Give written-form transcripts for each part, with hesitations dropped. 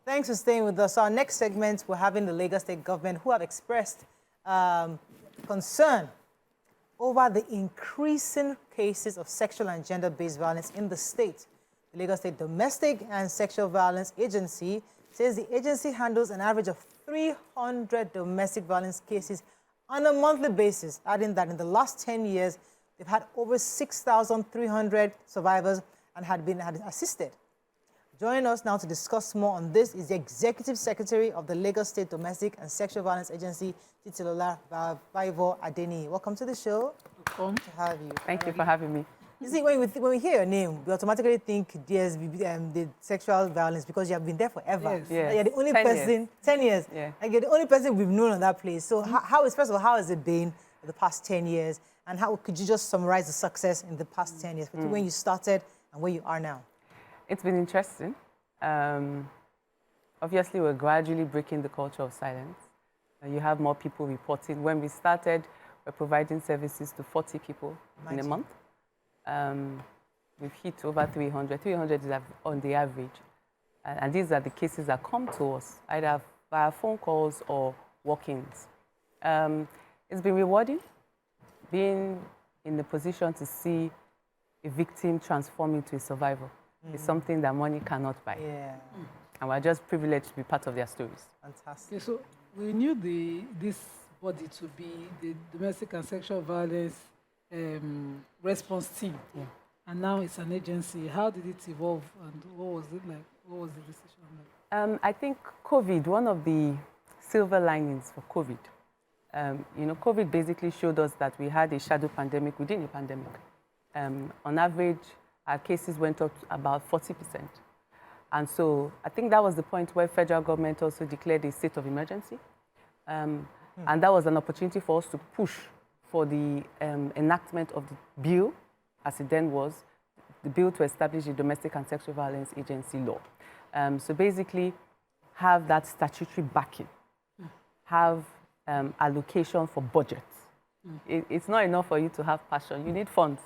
Thanks for staying with us. Our next segment, we're having the Lagos State government who have expressed concern over the increasing cases of sexual and gender-based violence in the state. The Lagos State Domestic and Sexual Violence Agency says the agency handles an average of 300 domestic violence cases on a monthly basis, adding that in the last 10 years, they've had over 6,300 survivors and had assisted. Joining us now to discuss more on this is the Executive Secretary of the Lagos State Domestic and Sexual Violence Agency, Titilola Vivour-Adeniyi. Welcome to the show. Welcome. Good to have you. Thank you for having me. You see, when we hear your name, we automatically think DSVA, the sexual violence, because you have been there forever. Yes. You're the only person, 10 years. Yeah. Like you're the only person we've known on that place. So first of all, how has it been for the past 10 years? And how could you just summarize the success in the past 10 years, between when you started and where you are now? It's been interesting. Obviously, we're gradually breaking the culture of silence. You have more people reporting. When we started, we're providing services to 40 people in a month. We've hit over 300. 300 is on the average. And these are the cases that come to us, either via phone calls or walk-ins. It's been rewarding, being in the position to see a victim transform into a survivor. It's something that money cannot buy. Yeah. And we're just privileged to be part of their stories. Fantastic. Okay, so we knew this body to be the Domestic and Sexual Violence Response Team. Yeah. And now it's an agency. How did it evolve and what was it like? What was the decision like? I think COVID, one of the silver linings for COVID, COVID basically showed us that we had a shadow pandemic within a pandemic. On average, our cases went up to about 40%. And so I think that was the point where federal government also declared a state of emergency. And that was an opportunity for us to push for the enactment of the bill, as it then was, the bill to establish the Domestic and Sexual Violence Agency law. So basically, have that statutory backing, have allocation for budgets. It's not enough for you to have passion. You need funds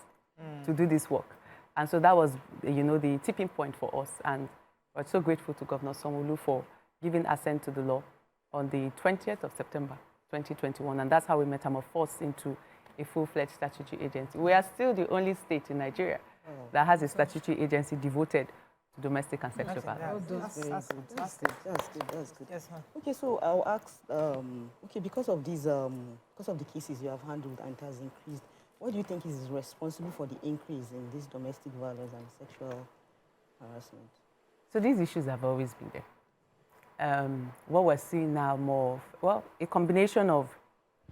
to do this work. And so that was, the tipping point for us. And we're so grateful to Governor Sanwo-Olu for giving assent to the law on the 20th of September, 2021. And that's how we metamorphosed into a full-fledged statutory agency. We are still the only state in Nigeria that has a statutory agency devoted to domestic and sexual violence. That's fantastic. That's good. Yes, ma'am. Okay, so I'll ask, because of these, because of the cases you have handled and it has increased, what do you think is responsible for the increase in this domestic violence and sexual harassment? So these issues have always been there. What we're seeing now more, a combination of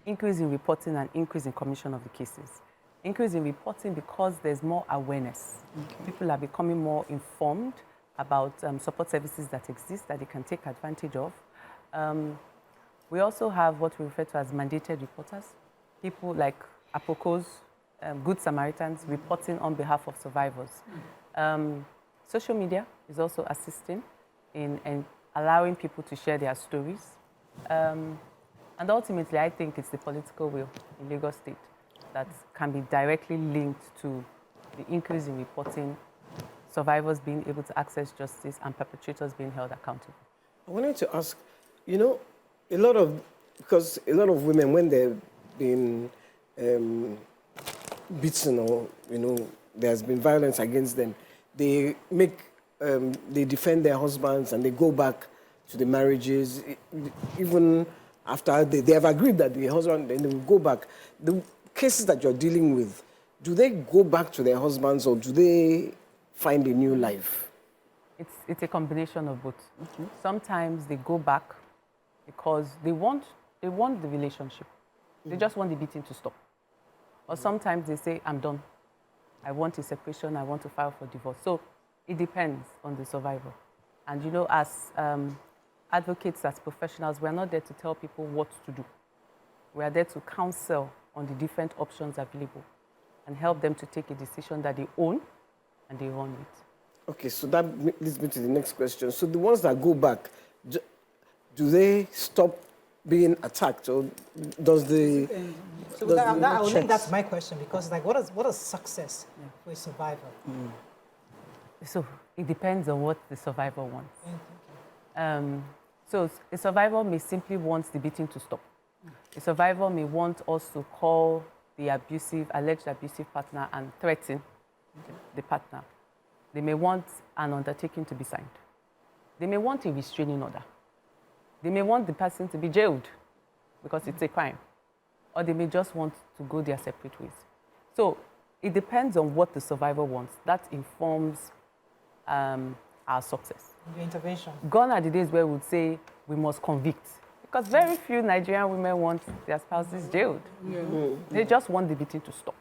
increase in reporting and increase in commission of the cases. Increase in reporting because there's more awareness. Okay. People are becoming more informed about support services that exist that they can take advantage of. We also have what we refer to as mandated reporters, people like APOCOs, Good Samaritans, reporting on behalf of survivors. Social media is also assisting in allowing people to share their stories. And ultimately, I think it's the political will in Lagos State that can be directly linked to the increase in reporting, survivors being able to access justice, and perpetrators being held accountable. I wanted to ask, because a lot of women, when they've been beaten or, there's been violence against them, they defend their husbands and they go back to the marriages, even after they have agreed that the husband, then they will go back. The cases that you're dealing with, do they go back to their husbands or do they find a new life? It's a combination of both. Okay. Sometimes they go back because they want the relationship. They just want the beating to stop. Or sometimes they say, I'm done. I want a separation. I want to file for divorce. So it depends on the survivor. And as advocates, as professionals, we're not there to tell people what to do. We are there to counsel on the different options available and help them to take a decision that they own and they run with. Okay, so that leads me to the next question. So the ones that go back, do they stop being attacked, or does the... I would think that's my question, because what is success for a survivor? So it depends on what the survivor wants. So a survivor may simply want the beating to stop. A survivor may want us to call the alleged abusive partner and threaten the partner. They may want an undertaking to be signed. They may want a restraining order. They may want the person to be jailed because it's a crime. Or they may just want to go their separate ways. So it depends on what the survivor wants. That informs our success. The intervention. Gone are the days where we would say we must convict. Because very few Nigerian women want their spouses jailed. They just want the beating to stop.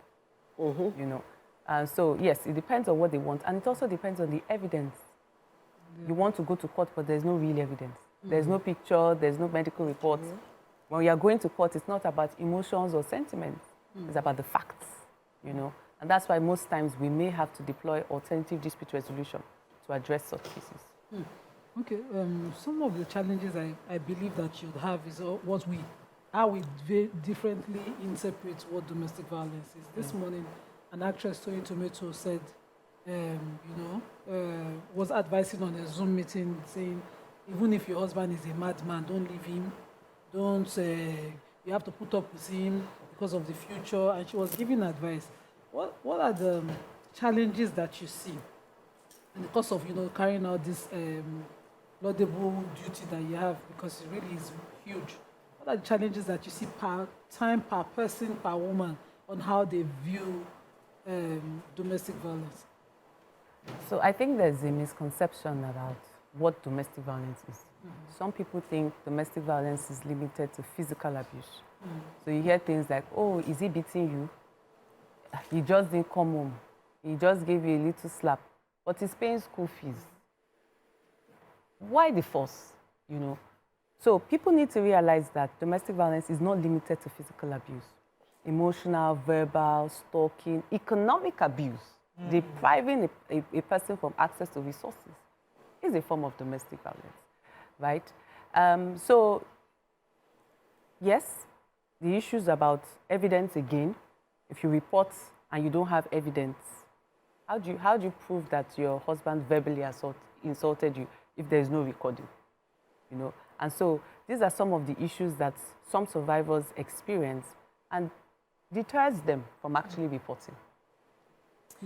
You know. So yes, it depends on what they want. And it also depends on the evidence. You want to go to court, but there's no real evidence. There's no picture, there's no medical report. When you are going to court, it's not about emotions or sentiments. It's about the facts, you know. And that's why most times we may have to deploy alternative dispute resolution to address such cases. Okay, some of the challenges I believe that you'd have is how we differently interpret what domestic violence is. This morning, an actress, Toyin Tomato, said, was advising on a Zoom meeting saying, even if your husband is a madman, don't leave him. You have to put up with him because of the future. And she was giving advice. What are the challenges that you see in the course of, carrying out this laudable duty that you have, because it really is huge? What are the challenges that you see per time, per person, per woman, on how they view domestic violence? So I think there's a misconception about what domestic violence is. Some people think domestic violence is limited to physical abuse. So you hear things like, oh, is he beating you? He just didn't come home. He just gave you a little slap, but he's paying school fees. Why the force, So people need to realize that domestic violence is not limited to physical abuse. Emotional, verbal, stalking, economic abuse, depriving a person from access to resources is a form of domestic violence, right? So, yes, the issues about evidence again. If you report and you don't have evidence, how do you prove that your husband verbally insulted you if there is no recording? And so these are some of the issues that some survivors experience and deters them from actually reporting.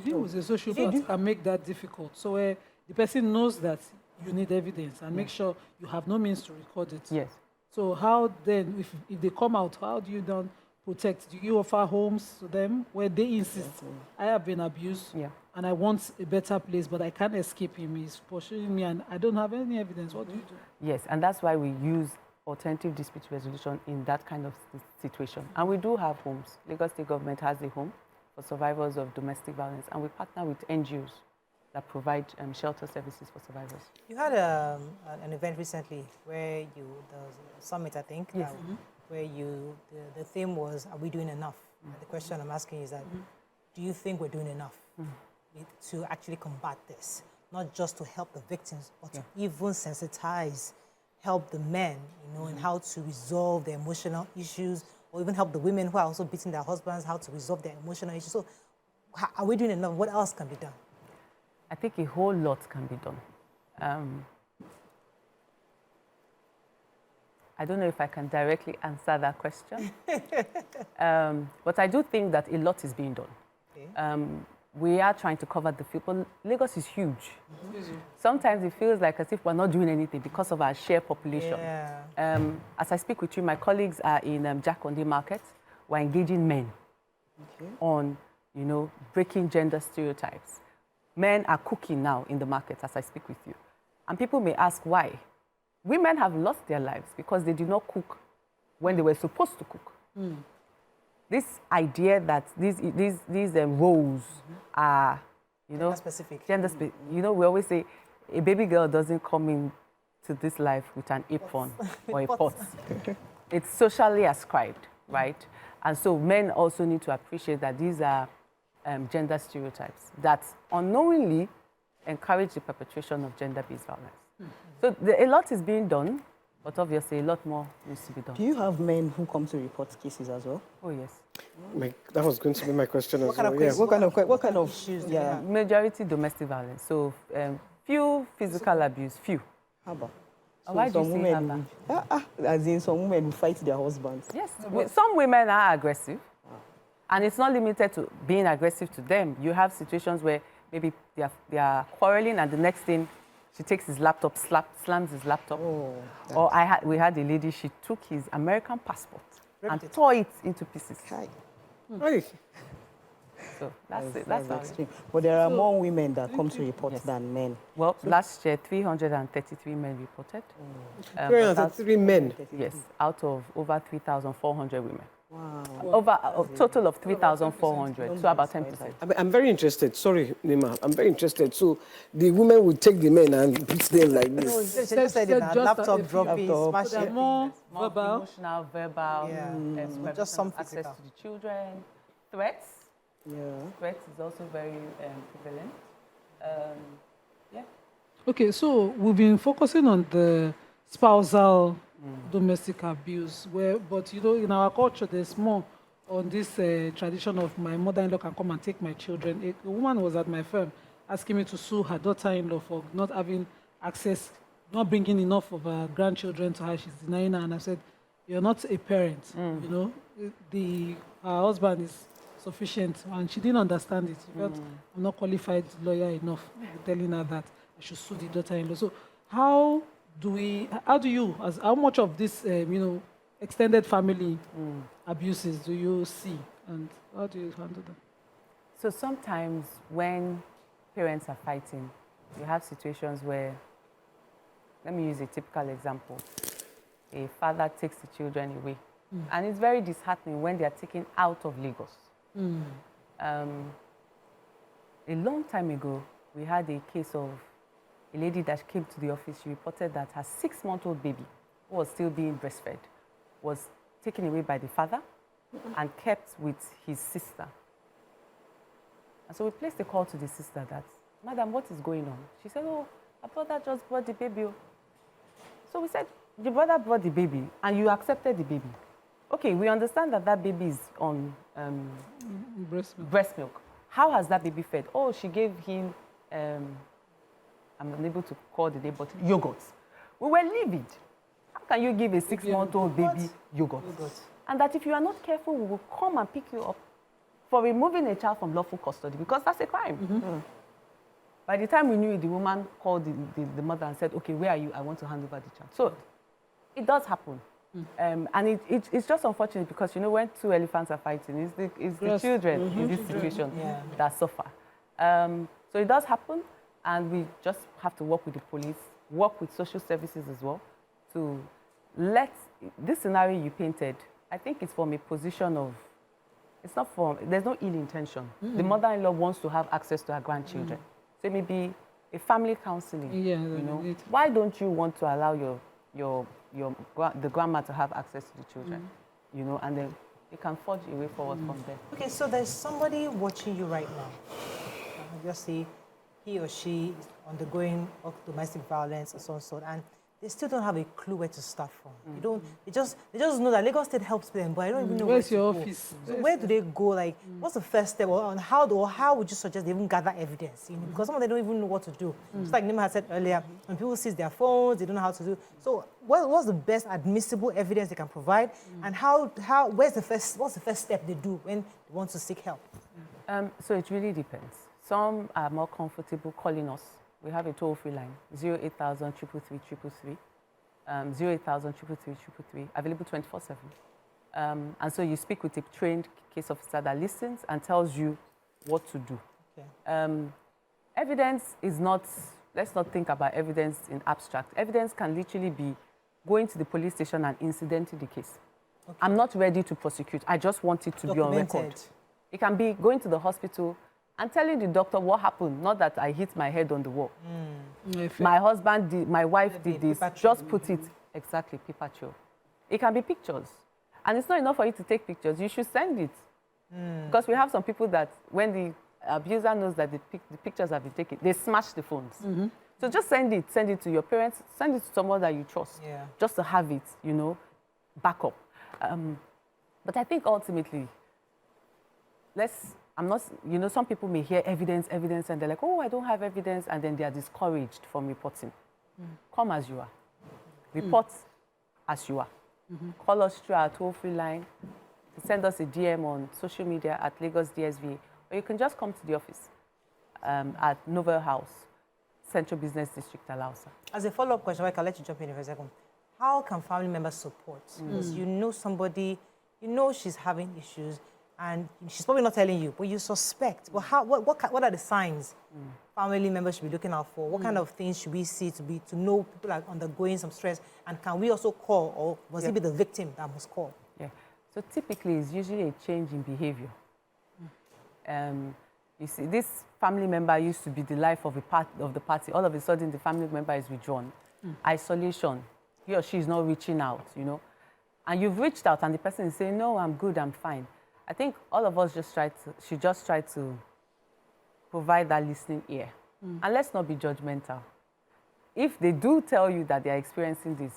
You as a social worker can make that difficult. So the person knows that you need evidence and make sure you have no means to record it. Yes. So how then, if they come out, how do you then protect? Do you offer homes to them where they insist, I have been abused and I want a better place, but I can't escape him. He's pursuing me and I don't have any evidence. What do you do? Yes, and that's why we use alternative dispute resolution in that kind of situation. And we do have homes. Lagos State government has a home for survivors of domestic violence, and we partner with NGOs that provide shelter services for survivors. You had an event recently where there was a summit, I think, where the theme was, are we doing enough? The question I'm asking is that, do you think we're doing enough to actually combat this? Not just to help the victims, but to even sensitize, help the men, in how to resolve their emotional issues, or even help the women who are also beating their husbands, how to resolve their emotional issues. So are we doing enough? What else can be done? I think a whole lot can be done. I don't know if I can directly answer that question, but I do think that a lot is being done. Okay. We are trying to cover the field, but Lagos is huge. Sometimes it feels like as if we're not doing anything because of our sheer population. Yeah. As I speak with you, my colleagues are in Jakonde Market. We're engaging men on, breaking gender stereotypes. Men are cooking now in the market as I speak with you. And people may ask why. Women have lost their lives because they did not cook when they were supposed to cook. This idea that these roles are, gender specific. We always say a baby girl doesn't come into this life with an apron or a pot. It's socially ascribed, right? And so men also need to appreciate that these are gender stereotypes that unknowingly encourage the perpetration of gender-based violence. So a lot is being done, but obviously a lot more needs to be done. Do you have men who come to report cases as well? Oh, yes. That was going to be my question as well. What kind of issues? Yeah. Majority domestic violence. So few physical abuse, few. How about? Why do you some say women, as in some women who fight their husbands. Yes, some women are aggressive. And it's not limited to being aggressive to them. You have situations where maybe they are quarreling and the next thing, she takes his laptop, slams his laptop. Oh, Or we had a lady, she took his American passport and tore it into pieces. Right. So that's it. That's That's extreme. But there are more women that come to report than men. Well, last year, 333 men reported. 333 men. Yes, out of over 3,400 women. Wow. Over a total of 3,400, so about 10%. I'm very interested. Sorry, Nima. I'm very interested. So the women will take the men and beat them like this. She just said it, laptop dropping, There are smashing. more More verbal. emotional, verbal, Yeah. Just some access physical. to the children, threats. Yeah. Threats is also very prevalent. Yeah. Okay, so we've been focusing on the spousal domestic abuse, but you know, in our culture, there's more on this tradition of my mother-in-law can come and take my children. A woman was at my firm asking me to sue her daughter-in-law for not having access, not bringing enough of her grandchildren to her. She's denying her, and I said, "You're not a parent. You know, her husband is sufficient," and she didn't understand it. She felt I'm not qualified lawyer enough. Telling her that I should sue the daughter-in-law. So how much of this extended family abuses do you see, and how do you handle them? So sometimes when parents are fighting, you have situations where, let me use a typical example. A father takes the children away. And it's very disheartening when they are taken out of Lagos. A long time ago, we had a case of a lady that came to the office. She reported that her 6-month-old baby, who was still being breastfed, was taken away by the father and kept with his sister. And so we placed a call to the sister that, "Madam, what is going on?" She said, "Oh, her brother just brought the baby." So we said, "The brother brought the baby and you accepted the baby. Okay, we understand that that baby is on breast milk. How has that baby fed?" "Oh, she gave him, I'm unable to call the name, but yogurt." We were livid. How can you give a 6-month-old baby yogurt? And that if you are not careful, we will come and pick you up for removing a child from lawful custody, because that's a crime. By the time we knew it, the woman called the mother and said, "Okay, where are you? I want to hand over the child." So it does happen. And it's just unfortunate because, you know, when two elephants are fighting, it's the children in this situation that suffer. So it does happen, and we just have to work with the police, work with social services as well, to let this scenario you painted, I think it's from a position of, it's not from, there's no ill intention. The mother-in-law wants to have access to her grandchildren. So it may be a family counseling, you know. Why don't you want to allow the grandma to have access to the children, you know, and then you can forge a way forward from there. Okay, so there's somebody watching you right now. Just say he or she is undergoing domestic violence or so on, so, and they still don't have a clue where to start from. They just know that Lagos State helps them, but I don't even know Where's where your to office? go. So where do they go? Like, what's the first step, or how would you suggest they even gather evidence? You know, because some of them don't even know what to do. Just like Nima had said earlier, when people seize their phones, they don't know how to do. So what's the best admissible evidence they can provide, and what's the first step they do when they want to seek help? So it really depends. Some are more comfortable calling us. We have a toll-free line, 08000 333 333, 08000 333 333, available 24/7. And so you speak with a trained case officer that listens and tells you what to do. Okay. Evidence is not, let's not think about evidence in abstract. Evidence can literally be going to the police station and incidenting the case. Okay. I'm not ready to prosecute. I just want it to be on record. It can be going to the hospital and telling the doctor what happened, not that I hit my head on the wall. My husband did, my wife did this, just put it, exactly, paper trail. It can be pictures. And it's not enough for you to take pictures, you should send it. Because we have some people that when the abuser knows that the pictures have been taken, they smash the phones. So just send it to your parents, send it to someone that you trust, just to have it, you know, back up. But I think ultimately, I'm not, you know, some people may hear evidence, and they're like, "Oh, I don't have evidence," and then they are discouraged from reporting. Come as you are. report as you are. Call us through our toll-free line. Send us a DM on social media at Lagos DSVA, or you can just come to the office at Novel House, Central Business District, Alausa. As a follow-up question, I can let you jump in for a second. How can family members support? Because you know somebody, you know she's having issues, and she's probably not telling you, but you suspect. But what are the signs family members should be looking out for? What kind of things should we see to know people are undergoing some stress? And can we also call, or must it be the victim that must call? Yeah. So typically, it's usually a change in behavior. You see, this family member used to be the life of the party. All of a sudden, the family member is withdrawn. Isolation. He or she is not reaching out, you know. And you've reached out, and the person is saying, no, I'm good, I'm fine. I think all of us should just try to provide that listening ear. And let's not be judgmental. If they do tell you that they are experiencing this,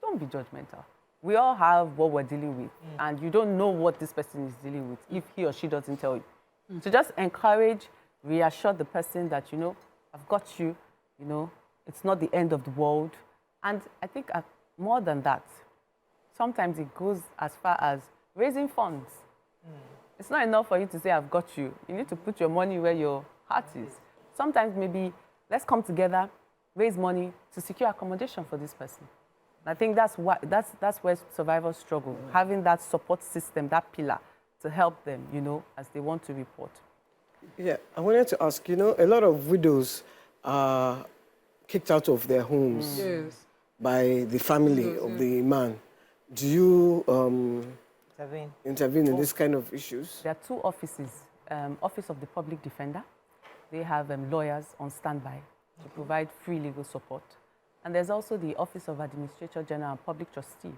don't be judgmental. We all have what we're dealing with, and you don't know what this person is dealing with if he or she doesn't tell you. So just encourage, reassure the person that, you know, I've got you, you know, it's not the end of the world. And I think more than that, sometimes it goes as far as raising funds. It's not enough for you to say, I've got you. You need to put your money where your heart is. Sometimes maybe let's come together, raise money to secure accommodation for this person. I think that's where survivors struggle, having that support system, that pillar, to help them, you know, as they want to report. Yeah, I wanted to ask, you know, a lot of widows are kicked out of their homes by the family of the man. Do you intervene in this kind of issues? There are two offices. Office of the Public Defender. They have lawyers on standby to provide free legal support. And there's also the Office of Administrator General and Public Trustee.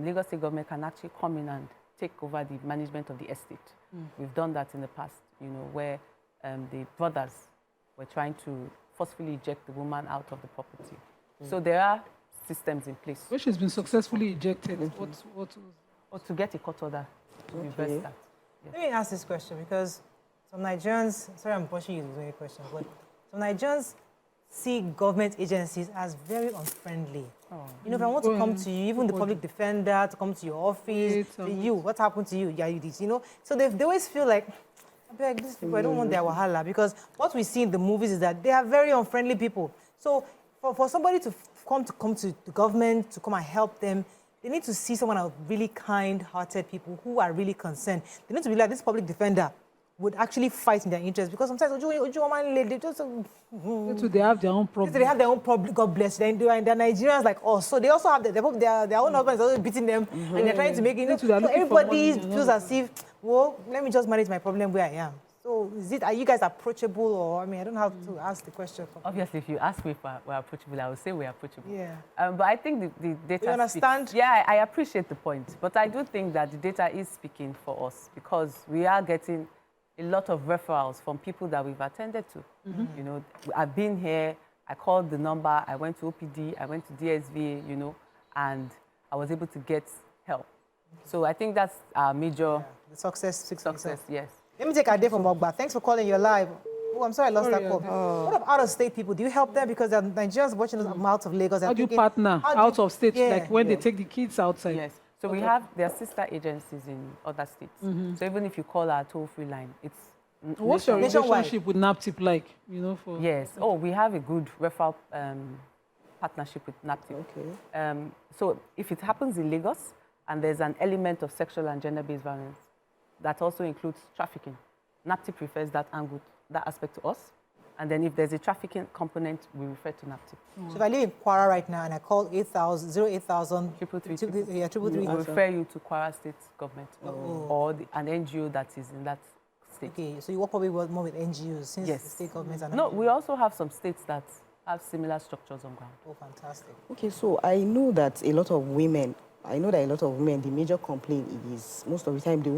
Lagos State government can actually come in and take over the management of the estate. We've done that in the past, you know, where the brothers were trying to forcefully eject the woman out of the property. So there are systems in place. Which has been successfully ejected. Or to get a court order to reverse that. Yes. Let me ask this question, because some Nigerians, sorry I'm pushing you to do a question, but some Nigerians see government agencies as very unfriendly. You know, if I want to come to you, even the public defender, to come to your office, what happened to you? Yeah, you did, you know? So they always feel like, I beg these people, I don't want their wahala, because what we see in the movies is that they are very unfriendly people. So for somebody to come to the government, to come and help them, they need to see someone of really kind-hearted people who are really concerned. They need to be like, this public defender would actually fight in their interest, because sometimes they just they have their own problem. They have their own problem. God bless them. They're Nigerians like us, so they also have their own husbands also beating them, and they're trying to make it. So everybody feels as if, well, let me just manage my problem where I am. So are you guys approachable, or I mean, I don't have to ask the question. Obviously, if you ask me if we're approachable, I will say we're approachable. Yeah. But I think the data. You understand? Yeah, I appreciate the point, but I do think that the data is speaking for us, because we are getting a lot of referrals from people that we've attended to. You know, I've been here, I called the number, I went to OPD, I went to DSVA, you know, and I was able to get help. So I think that's our major... the success, yes. Let me take a day from Ogba. Thanks for calling. You're live. Oh, I'm sorry I lost that call. What about out-of-state people? Do you help them? Because there are Nigerians watching us out of Lagos. How do you partner out of state, like when they take the kids outside? Yes. So there are sister agencies in other states. So even if you call our toll-free line, it's what's your relationship with NAPTIP like? You know, yes. Oh, we have a good referral partnership with NAPTIP. Okay. So if it happens in Lagos and there's an element of sexual and gender-based violence, that also includes trafficking, NAPTIP prefers that angle, that aspect to us. And then if there's a trafficking component, we refer to NAPTIP. So if I live in Kwara right now and I call 08,000 we will refer you to Kwara State government or an NGO that is in that state. Okay, so you work probably more with NGOs since the state governments are not... No, we also have some states that have similar structures on ground. Oh, fantastic. Okay, so I know that a lot of women, the major complaint is most of the time they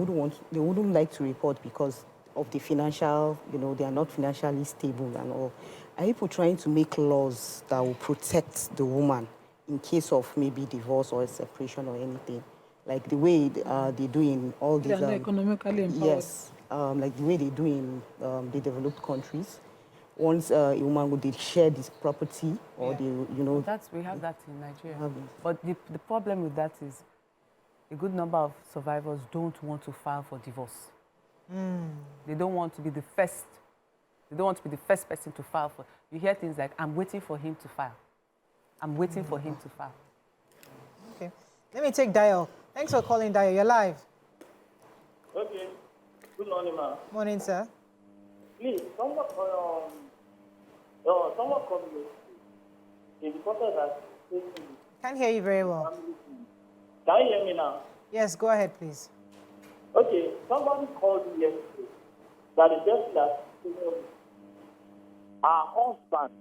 wouldn't like to report because of the financial, you know, they are not financially stable and all. Are people trying to make laws that will protect the woman in case of maybe divorce or a separation or anything? Like the way they do in all these... They are economically empowered. Yes, like the way they do in the developed countries. once a woman did share this property or Yeah. they, you know, We have that in Nigeria. have it. But the problem with that is a good number of survivors don't want to file for divorce. They don't want to be the first. They don't want to be the first person to file for. You hear things like, "I'm waiting for him to file. I'm waiting for him to file." Okay. Let me take Dio. Thanks for calling, Dio. You're live. Okay. Good morning, ma'am. Morning, sir. Please, someone come here. The reporter that Can't hear you very well. can you hear me now? Yes, go ahead, please. Okay, somebody called me yesterday that the person that her husband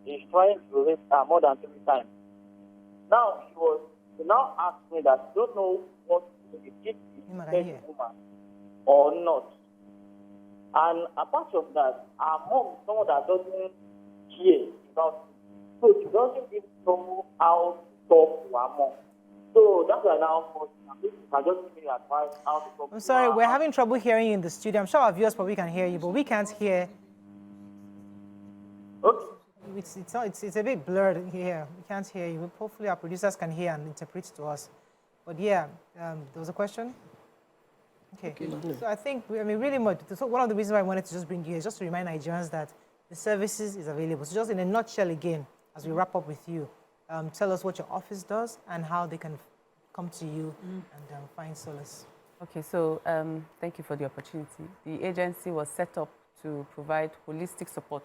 is trying to rape her more than 3 times. Now she now asked me that don't know what to do, if Here. woman or not. And apart from that, her mom is someone that doesn't care about it. So she doesn't even know how to talk to her mom. So that's why now if you can just give me advice how to talk I'm to sorry, her. we're having trouble hearing you in the studio. I'm sure our viewers probably can hear you, but we can't hear. Okay. It's a bit blurred here. We can't hear you. Hopefully our producers can hear and interpret to us. But yeah, there was a question? Okay. So I think, really much, so one of the reasons why I wanted to just bring you here is just to remind Nigerians that the services is available. So just in a nutshell again, as we wrap up with you, tell us what your office does and how they can come to you and find solace. Okay, so thank you for the opportunity. The agency was set up to provide holistic support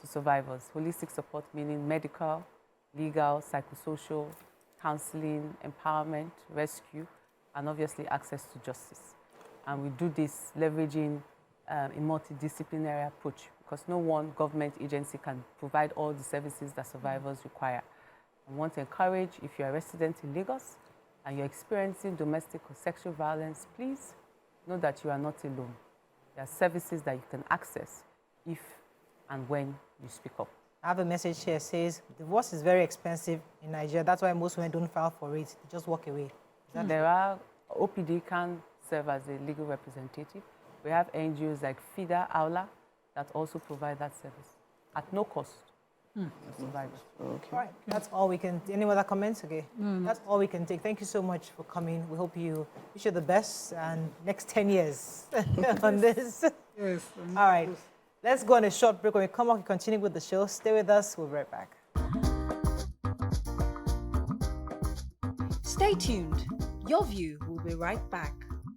to survivors. Holistic support meaning medical, legal, psychosocial, counseling, empowerment, rescue, and obviously access to justice. And we do this leveraging a multidisciplinary approach because no one government agency can provide all the services that survivors require. I want to encourage, if you're a resident in Lagos and you're experiencing domestic or sexual violence, please know that you are not alone. There are services that you can access if and when you speak up. I have a message here that says, divorce is very expensive in Nigeria. That's why most women don't file for it. They just walk away. There are, OPD can serve as a legal representative. We have NGOs like FIDA, AULA, that also provide that service at no cost to survivors. Okay. All right, that's all we can. Any other comments? Okay, that's all we can take. Thank you so much for coming. We hope you wish you the best and next 10 years on this. Yes. All right, let's go on a short break. When we come back, we continue with the show. Stay with us. We'll be right back. Stay tuned. Your View will be right back.